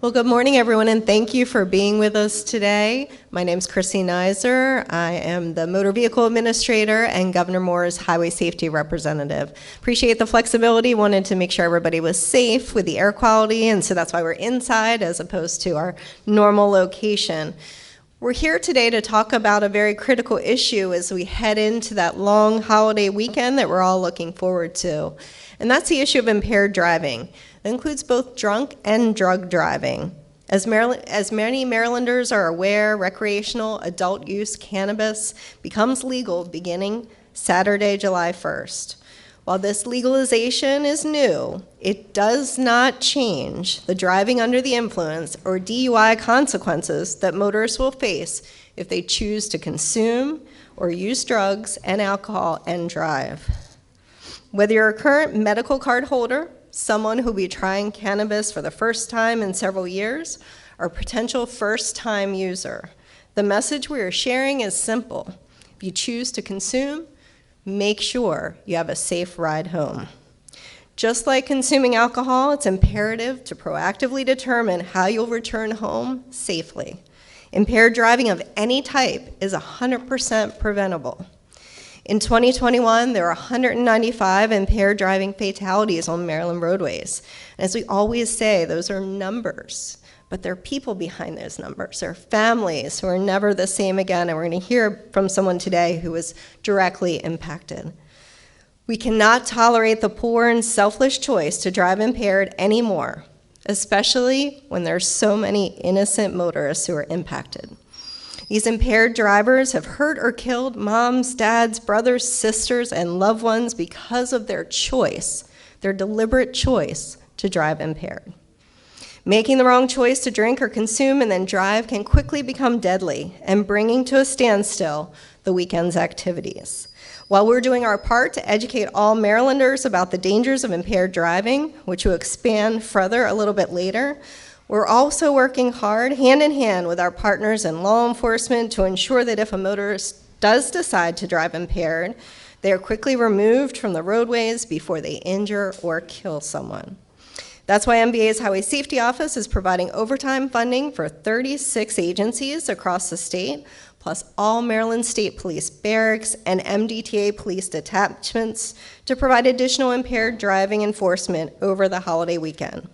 Well, good morning, everyone, and thank you for being with us today. My name is Nizer. I am the Motor Vehicle Administrator and Governor Moore's Highway Safety Representative. Appreciate the flexibility. Wanted to make sure everybody was safe with the air quality, and so that's why we're inside as opposed to our normal location. We're here today to talk about a very critical issue as we head into that long holiday weekend that we're all looking forward to, and that's the issue of impaired driving. That includes both drunk and drug driving. As many Marylanders are aware, recreational adult use cannabis becomes legal beginning Saturday, July 1st. While this legalization is new, it does not change the driving under the influence or DUI consequences that motorists will face if they choose to consume or use drugs and alcohol and drive. Whether you're a current medical card holder, someone who will be trying cannabis for the first time in several years, or a potential first-time user, the message we are sharing is simple. If you choose to consume, make sure you have a safe ride home. Just like consuming alcohol, it's imperative to proactively determine how you'll return home safely. Impaired driving of any type is 100% preventable. In 2021, there were 195 impaired driving fatalities on Maryland roadways. And as we always say, those are numbers, but there are people behind those numbers. There are families who are never the same again, and we're going to hear from someone today who was directly impacted. We cannot tolerate the poor and selfish choice to drive impaired anymore, especially when there are so many innocent motorists who are impacted. These impaired drivers have hurt or killed moms, dads, brothers, sisters, and loved ones because of their choice, their deliberate choice to drive impaired. Making the wrong choice to drink or consume and then drive can quickly become deadly and bringing to a standstill the weekend's activities. While we're doing our part to educate all Marylanders about the dangers of impaired driving, which we'll expand further a little bit later, we're also working hard, hand in hand, with our partners in law enforcement to ensure that if a motorist does decide to drive impaired, they are quickly removed from the roadways before they injure or kill someone. That's why MVA's Highway Safety Office is providing overtime funding for 36 agencies across the state, plus all Maryland State Police barracks and MDTA police detachments to provide additional impaired driving enforcement over the holiday weekend.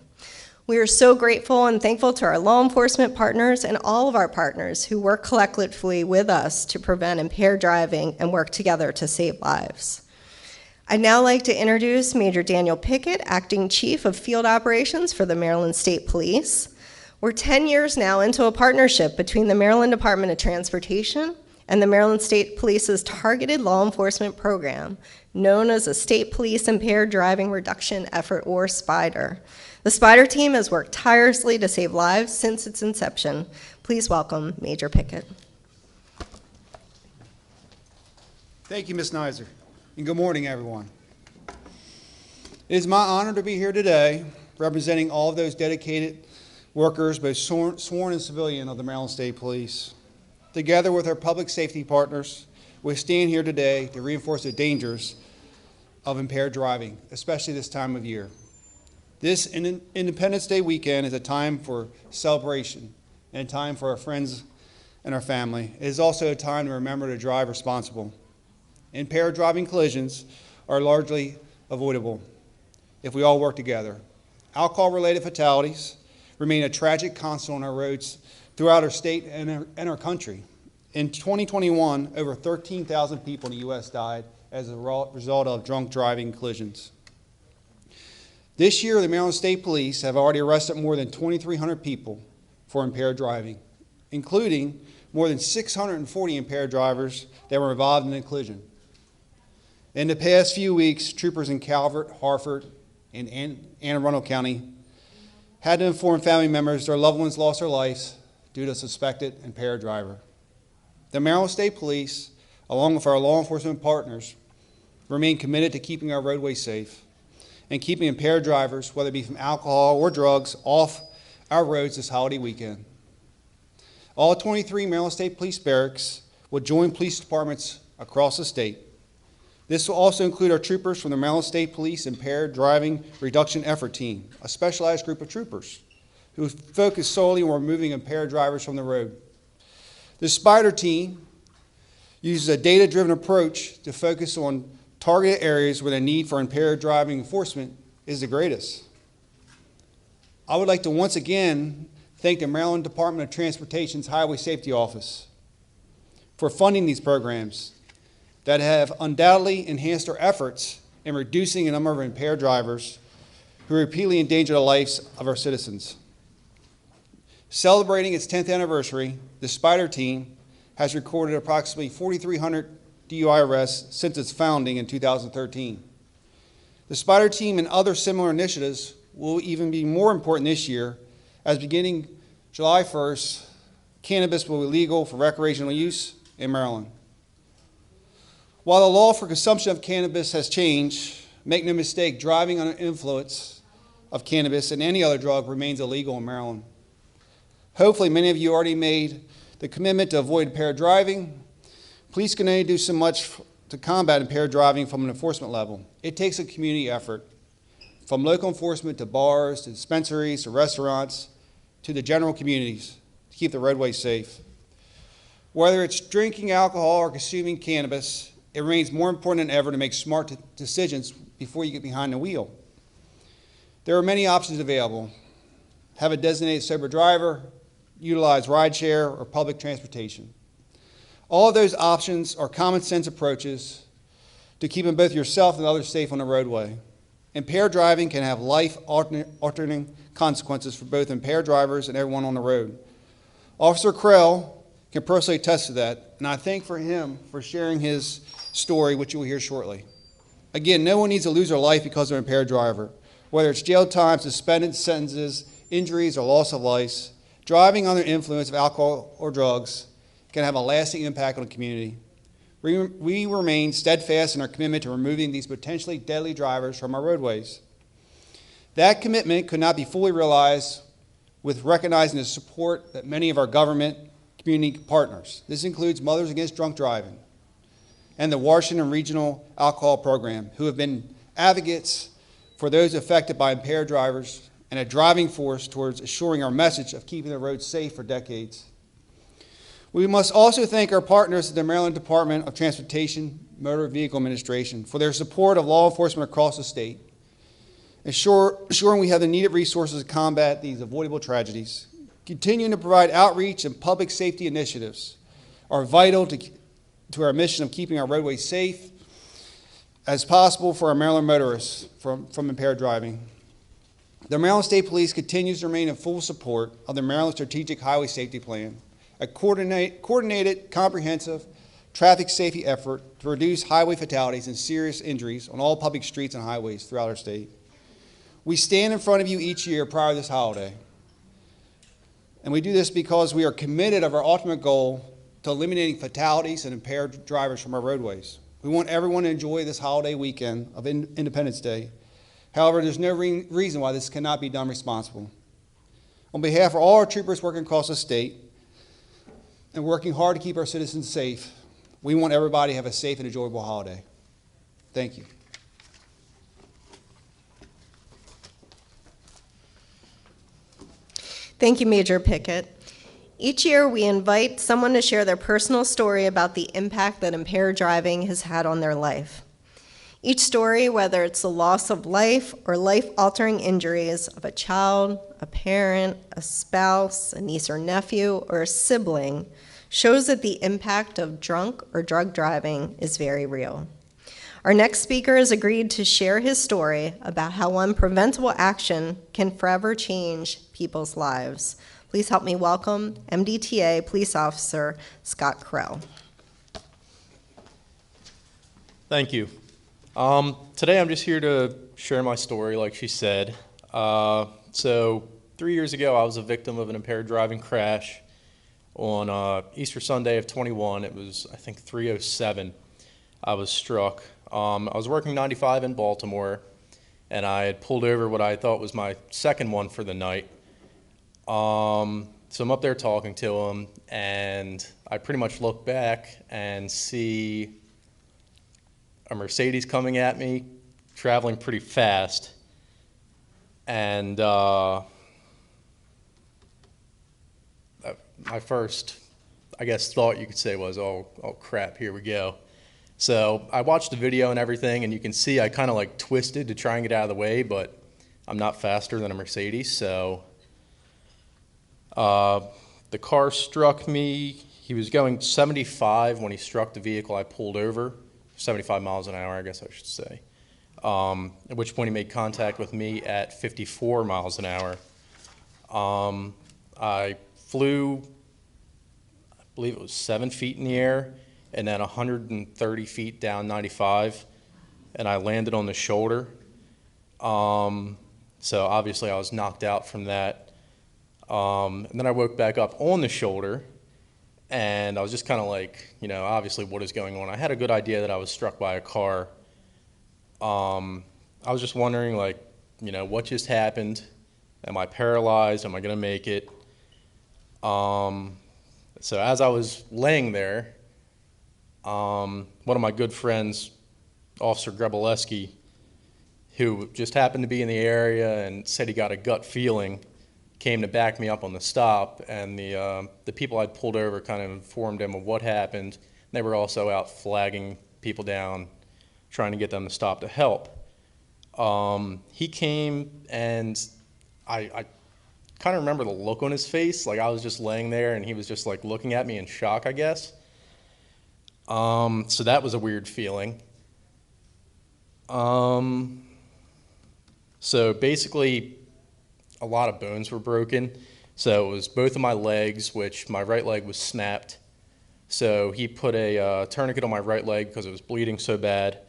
We are so grateful and thankful to our law enforcement partners and all of our partners who work collectively with us to prevent impaired driving and work together to save lives. I'd now like to introduce Major Daniel Pickett, Acting Chief of Field Operations for the Maryland State Police. We're 10 years now into a partnership between the Maryland Department of Transportation and the Maryland State Police's targeted law enforcement program, known as the State Police Impaired Driving Reduction Effort, or SPIDER. The SPIDER team has worked tirelessly to save lives since its inception. Please welcome Major Pickett. Thank you, Ms. Nizer, and good morning, everyone. It is my honor to be here today representing all of those dedicated workers, both sworn and civilian, of the Maryland State Police. Together with our public safety partners, we stand here today to reinforce the dangers of impaired driving, especially this time of year. This Independence Day weekend is a time for celebration and a time for our friends and our family. It is also a time to remember to drive responsible. Impaired driving collisions are largely avoidable if we all work together. Alcohol-related fatalities remain a tragic constant on our roads throughout our state and our country. In 2021, over 13,000 people in the U.S. died as a result of drunk driving collisions. This year, the Maryland State Police have already arrested more than 2,300 people for impaired driving, including more than 640 impaired drivers that were involved in a collision. In the past few weeks, troopers in Calvert, Harford, and Anne Arundel County had to inform family members their loved ones lost their lives due to a suspected impaired driver. The Maryland State Police, along with our law enforcement partners, remain committed to keeping our roadways safe and keeping impaired drivers, whether it be from alcohol or drugs, off our roads this holiday weekend. All 23 Maryland State Police barracks will join police departments across the state. This will also include our troopers from the Maryland State Police Impaired Driving Reduction Effort Team, a specialized group of troopers who focus solely on removing impaired drivers from the road. The Spider team uses a data-driven approach to focus on targeted areas where the need for impaired driving enforcement is the greatest. I would like to once again thank the Maryland Department of Transportation's Highway Safety Office for funding these programs that have undoubtedly enhanced our efforts in reducing the number of impaired drivers who repeatedly endanger the lives of our citizens. Celebrating its 10th anniversary, the Spider team has recorded approximately 4,300 DUI arrests since its founding in 2013. The Spider team and other similar initiatives will even be more important this year, as beginning July 1st, cannabis will be legal for recreational use in Maryland. While the law for consumption of cannabis has changed, make no mistake, driving under influence of cannabis and any other drug remains illegal in Maryland. Hopefully, many of you already made the commitment to avoid impaired driving. Police can only do so much to combat impaired driving from an enforcement level. It takes a community effort, from local enforcement to bars, to dispensaries, to restaurants, to the general communities to keep the roadways safe. Whether it's drinking alcohol or consuming cannabis, it remains more important than ever to make smart decisions before you get behind the wheel. There are many options available. Have a designated sober driver, utilize rideshare or public transportation. All of those options are common sense approaches to keeping both yourself and others safe on the roadway. Impaired driving can have life-altering consequences for both impaired drivers and everyone on the road. Officer Krell can personally attest to that, and I thank him for sharing his story, which you will hear shortly. Again, no one needs to lose their life because of an impaired driver. Whether it's jail time, suspended sentences, injuries, or loss of life, driving under influence of alcohol or drugs can have a lasting impact on the community. We remain steadfast in our commitment to removing these potentially deadly drivers from our roadways. That commitment could not be fully realized with recognizing the support that many of our government community partners. This includes Mothers Against Drunk Driving and the Washington Regional Alcohol Program, who have been advocates for those affected by impaired drivers and a driving force towards assuring our message of keeping the roads safe for decades. We must also thank our partners at the Maryland Department of Transportation Motor Vehicle Administration for their support of law enforcement across the state, ensuring we have the needed resources to combat these avoidable tragedies. Continuing to provide outreach and public safety initiatives are vital to our mission of keeping our roadways safe as possible for our Maryland motorists from impaired driving. The Maryland State Police continues to remain in full support of the Maryland Strategic Highway Safety Plan, a coordinated, comprehensive traffic safety effort to reduce highway fatalities and serious injuries on all public streets and highways throughout our state. We stand in front of you each year prior to this holiday, and we do this because we are committed of our ultimate goal to eliminating fatalities and impaired drivers from our roadways. We want everyone to enjoy this holiday weekend of Independence Day. However, there's no reason why this cannot be done responsibly. On behalf of all our troopers working across the state and working hard to keep our citizens safe, we want everybody to have a safe and enjoyable holiday. Thank you. Thank you, Major Pickett. Each year, we invite someone to share their personal story about the impact that impaired driving has had on their life. Each story, whether it's the loss of life or life-altering injuries of a child, a parent, a spouse, a niece or nephew, or a sibling, shows that the impact of drunk or drug driving is very real. Our next speaker has agreed to share his story about how one preventable action can forever change people's lives. Please help me welcome MDTA Police Officer Scott Krell. Thank you. Today I'm just here to share my story, like she said. So 3 years ago, I was a victim of an impaired driving crash on Easter Sunday of 21. It was, I think, 3:07. I was struck. I was working 95 in Baltimore, and I had pulled over what I thought was my second one for the night. So I'm up there talking to him, and I pretty much look back and see a Mercedes coming at me, traveling pretty fast, and my first, I guess, thought you could say was, oh crap, here we go. So I watched the video and everything, and you can see I kind of like twisted to try and get out of the way, but I'm not faster than a Mercedes, so the car struck me. He was going 75 when he struck the vehicle I pulled over, 75 miles an hour, I guess I should say. At which point he made contact with me at 54 miles an hour. I flew, I believe it was 7 feet in the air, and then 130 feet down 95, and I landed on the shoulder. So obviously I was knocked out from that. And then I woke back up on the shoulder, and I was just kind of like, you know, obviously what is going on? I had a good idea that I was struck by a car. I was just wondering, like, you know, what just happened? Am I paralyzed? Am I going to make it? So as I was laying there, one of my good friends, Officer Grebolewski, who just happened to be in the area and said he got a gut feeling, came to back me up on the stop, and the people I'd pulled over kind of informed him of what happened. They were also out flagging people down, trying to get them to stop to help. He came, and I kind of remember the look on his face, like I was just laying there and he was just like looking at me in shock, I guess. So that was a weird feeling. So basically a lot of bones were broken. So it was both of my legs, which my right leg was snapped. So he put a tourniquet on my right leg because it was bleeding so bad.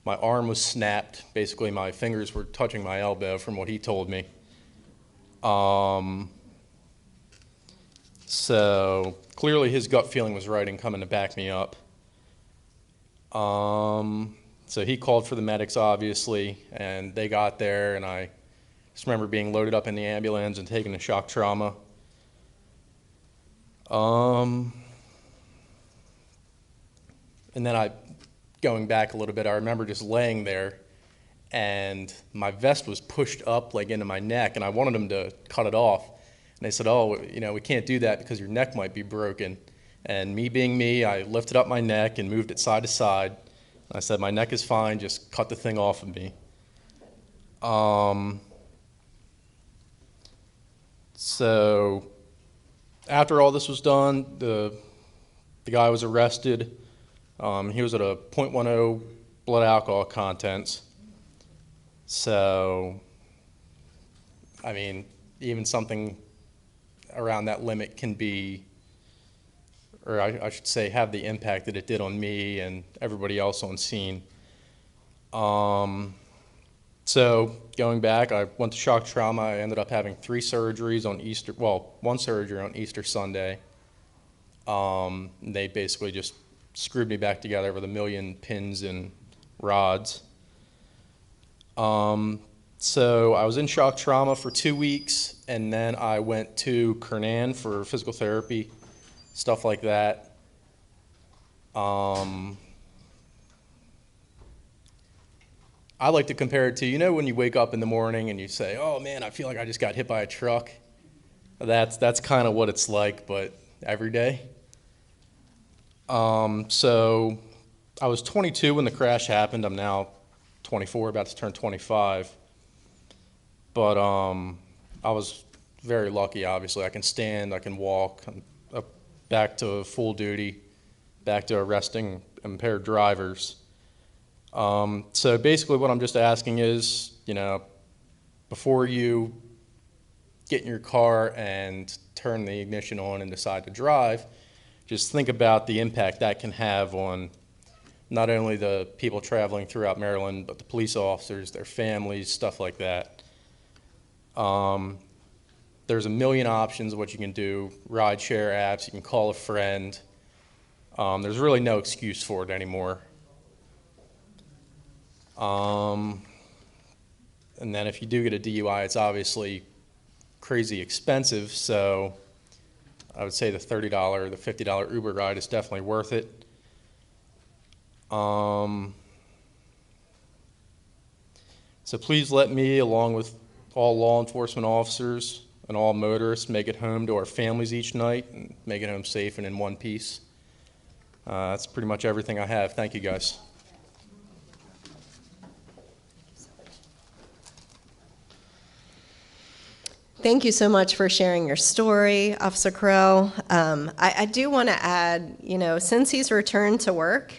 My arm was snapped. Basically my fingers were touching my elbow from what he told me. So clearly his gut feeling was right in coming to back me up. So he called for the medics, obviously, and they got there, and I just remember being loaded up in the ambulance and taken to shock trauma. And then going back a little bit, I remember just laying there, and my vest was pushed up like into my neck, and I wanted them to cut it off. And they said, oh, you know, we can't do that because your neck might be broken. And me being me, I lifted up my neck and moved it side to side. I said, my neck is fine, just cut the thing off of me. So after all this was done, the guy was arrested. He was at a 0.10 blood alcohol contents. So, I mean, even something around that limit can be, or I should say, have the impact that it did on me and everybody else on scene. So going back, I went to shock trauma. I ended up having 3 surgeries on Easter, well, 1 surgery on Easter Sunday. They basically just screwed me back together with a million pins and rods. So I was in shock trauma for 2 weeks, and then I went to Kernan for physical therapy, stuff like that. I like to compare it to, you know, when you wake up in the morning and you say, oh man, I feel like I just got hit by a truck. That's kind of what it's like, but every day. So I was 22 when the crash happened. I'm now 24, about to turn 25. But I was very lucky, obviously. I can stand, I can walk. I'm back to full duty, back to arresting impaired drivers. So basically what I'm just asking is, you know, before you get in your car and turn the ignition on and decide to drive, just think about the impact that can have on not only the people traveling throughout Maryland, but the police officers, their families, stuff like that. There's a million options of what you can do, ride share apps, you can call a friend. There's really no excuse for it anymore. And then if you do get a DUI, it's obviously crazy expensive, so I would say the $30, the $50 Uber ride is definitely worth it. So please let me, along with all law enforcement officers, and all motorists make it home to our families each night and make it home safe and in one piece. That's pretty much everything I have. Thank you, guys. Thank you so much for sharing your story, Officer Crow. I do want to add, since he's returned to work,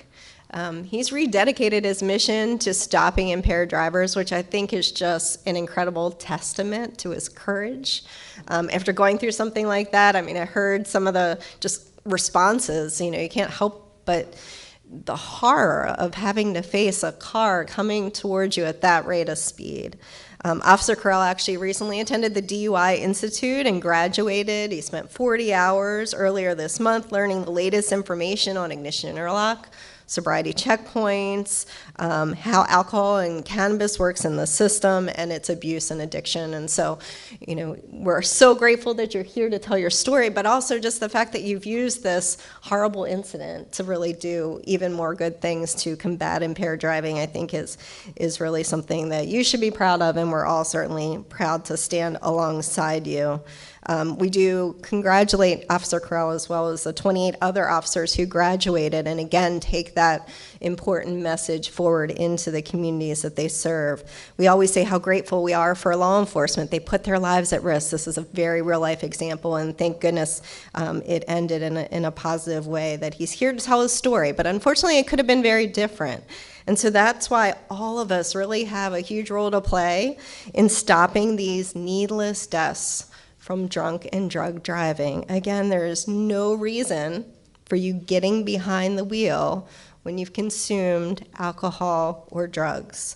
he's rededicated his mission to stopping impaired drivers, which I think is just an incredible testament to his courage. After going through something like that, I heard some of the just responses. You can't help but the horror of having to face a car coming towards you at that rate of speed. Officer Carell actually recently attended the DUI Institute and graduated. He spent 40 hours earlier this month learning the latest information on ignition interlock, sobriety checkpoints, how alcohol and cannabis works in the system, and its abuse and addiction. And so, we're so grateful that you're here to tell your story, but also just the fact that you've used this horrible incident to really do even more good things to combat impaired driving, I think is really something that you should be proud of, and we're all certainly proud to stand alongside you. We do congratulate Officer Carell as well as the 28 other officers who graduated, and again take that important message forward into the communities that they serve. We always say how grateful we are for law enforcement. They put their lives at risk. This is a very real life example, and thank goodness it ended in a positive way, that he's here to tell his story. But unfortunately, it could have been very different. And so that's why all of us really have a huge role to play in stopping these needless deaths from drunk and drug driving. Again, there is no reason for you getting behind the wheel when you've consumed alcohol or drugs.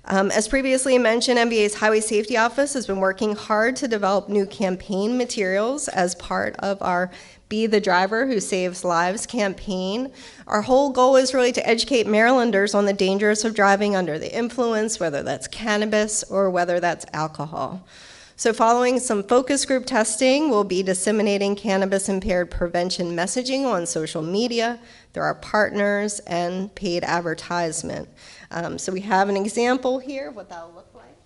As previously mentioned, MVA's Highway Safety Office has been working hard to develop new campaign materials as part of our Be the Driver Who Saves Lives campaign. Our whole goal is really to educate Marylanders on the dangers of driving under the influence, whether that's cannabis or whether that's alcohol. So following some focus group testing, we'll be disseminating cannabis-impaired prevention messaging on social media through our partners and paid advertisement. So we have an example here of what that'll look like.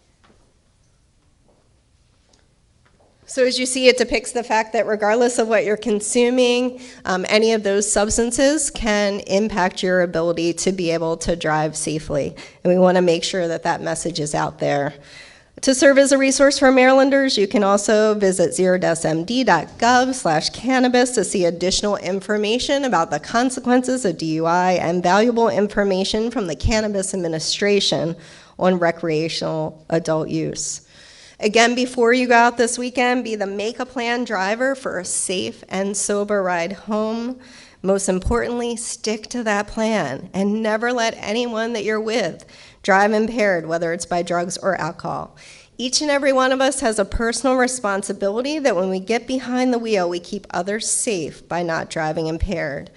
So as you see, it depicts the fact that regardless of what you're consuming, any of those substances can impact your ability to be able to drive safely. And we want to make sure that that message is out there. To serve as a resource for Marylanders, you can also visit 0-md.gov/cannabis to see additional information about the consequences of DUI and valuable information from the Cannabis Administration on recreational adult use. Again, before you go out this weekend, be the make-a-plan driver for a safe and sober ride home. Most importantly, stick to that plan and never let anyone that you're with drive impaired, whether it's by drugs or alcohol. Each and every one of us has a personal responsibility that when we get behind the wheel, we keep others safe by not driving impaired.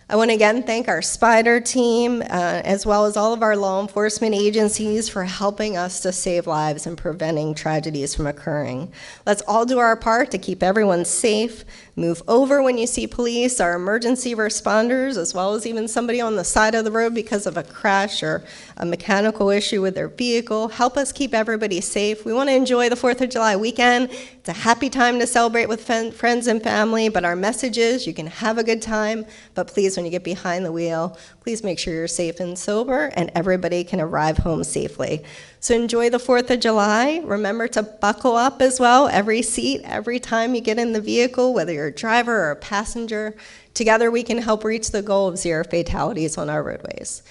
I want to again thank our Spider team, as well as all of our law enforcement agencies for helping us to save lives and preventing tragedies from occurring. Let's all do our part to keep everyone safe. Move over when you see police, our emergency responders, as well as even somebody on the side of the road because of a crash or a mechanical issue with their vehicle. Help us keep everybody safe. We want to enjoy the 4th of July weekend. It's a happy time to celebrate with friends and family, but our message is you can have a good time, but please, when you get behind the wheel, please make sure you're safe and sober and everybody can arrive home safely. So enjoy the 4th of July. Remember to buckle up as well, every seat, every time you get in the vehicle, whether you're a driver or a passenger. Together we can help reach the goal of 0 fatalities on our roadways.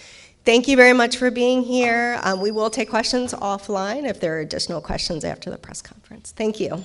Thank you very much for being here. We will take questions offline if there are additional questions after the press conference. Thank you.